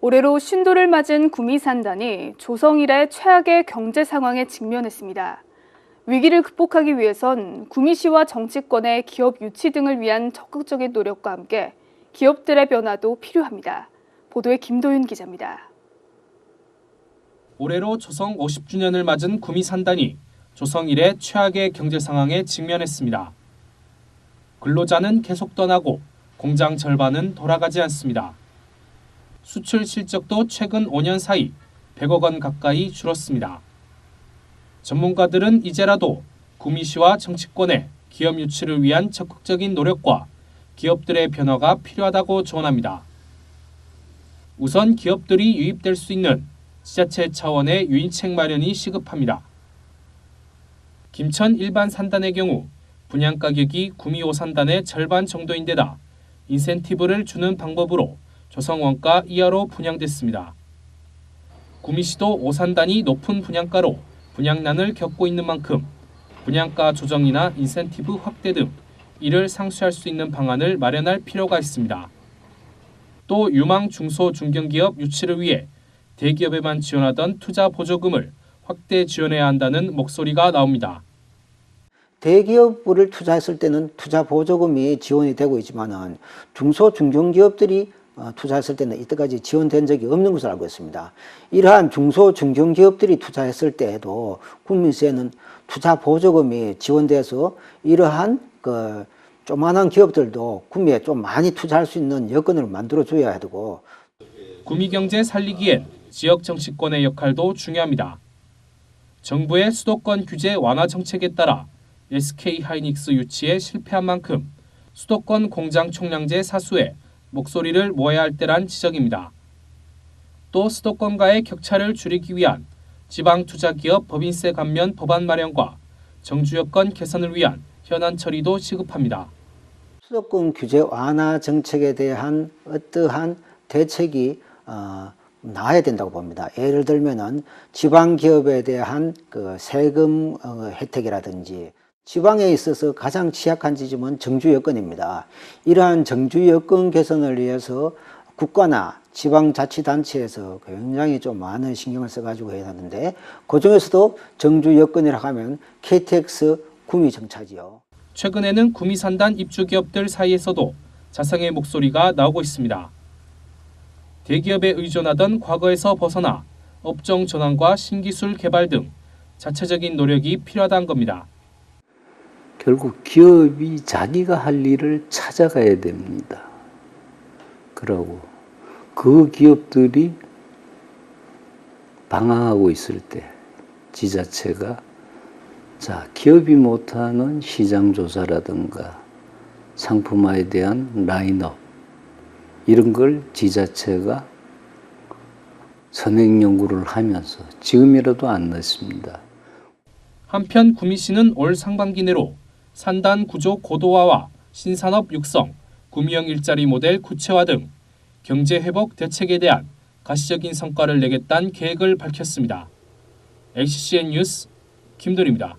올해로 쉰도를 맞은 구미산단이 조성 이래 최악의 경제 상황에 직면했습니다. 위기를 극복하기 위해선 구미시와 정치권의 기업 유치 등을 위한 적극적인 노력과 함께 기업들의 변화도 필요합니다. 보도에 김도윤 기자입니다. 올해로 조성 50주년을 맞은 구미산단이 조성 이래 최악의 경제 상황에 직면했습니다. 근로자는 계속 떠나고 공장 절반은 돌아가지 않습니다. 수출 실적도 최근 5년 사이 100억 원 가까이 줄었습니다. 전문가들은 이제라도 구미시와 정치권의 기업 유치를 위한 적극적인 노력과 기업들의 변화가 필요하다고 조언합니다. 우선 기업들이 유입될 수 있는 지자체 차원의 유인책 마련이 시급합니다. 김천 일반 산단의 경우 분양 가격이 구미 5산단의 절반 정도인데다 인센티브를 주는 방법으로 조성 원가 이하로 분양됐습니다. 구미시도 5산단이 높은 분양가로 분양난을 겪고 있는 만큼 분양가 조정이나 인센티브 확대 등 이를 상쇄할 수 있는 방안을 마련할 필요가 있습니다. 또 유망 중소 중견기업 유치를 위해 대기업에만 지원하던 투자 보조금을 확대 지원해야 한다는 목소리가 나옵니다. 대기업을 투자했을 때는 투자 보조금이 지원이 되고 있지만은 중소 중견기업들이 투자했을 때는 이때까지 지원된 적이 없는 것으로 알고 있습니다. 이러한 중소 중견기업들이 투자했을 때에도 구미시에는 투자 보조금이 지원돼서 이러한 조만한 기업들도 구미에 좀 많이 투자할 수 있는 여건을 만들어줘야 되고, 구미 경제 살리기엔 지역 정치권의 역할도 중요합니다. 정부의 수도권 규제 완화 정책에 따라 SK 하이닉스 유치에 실패한 만큼 수도권 공장 총량제 사수에 목소리를 모아야 할 때란 지적입니다. 또 수도권과의 격차를 줄이기 위한 지방투자기업 법인세 감면 법안 마련과 정주 여건 개선을 위한 현안 처리도 시급합니다. 수도권 규제 완화 정책에 대한 어떠한 대책이 나와야 된다고 봅니다. 예를 들면은 지방기업에 대한 세금 혜택이라든지, 지방에 있어서 가장 취약한 지점은 정주 여건입니다. 이러한 정주 여건 개선을 위해서 국가나 지방자치단체에서 굉장히 좀 많은 신경을 써가지고 해야 하는데, 그중에서도 정주 여건이라고 하면 KTX 구미 정차지요. 최근에는 구미산단 입주기업들 사이에서도 자성의 목소리가 나오고 있습니다. 대기업에 의존하던 과거에서 벗어나 업종 전환과 신기술 개발 등 자체적인 노력이 필요하다는 겁니다. 결국 기업이 자기가 할 일을 찾아가야 됩니다. 그러고 그 기업들이 방황하고 있을 때 지자체가 기업이 못하는 시장 조사라든가 상품화에 대한 라인업 이런 걸 지자체가 선행 연구를 하면서 지금이라도 안 넣습니다. 한편 구미시는 올 상반기 내로 산단 구조 고도화와 신산업 육성, 구미형 일자리 모델 구체화 등 경제 회복 대책에 대한 가시적인 성과를 내겠다는 계획을 밝혔습니다. HCN 뉴스 김도리입니다.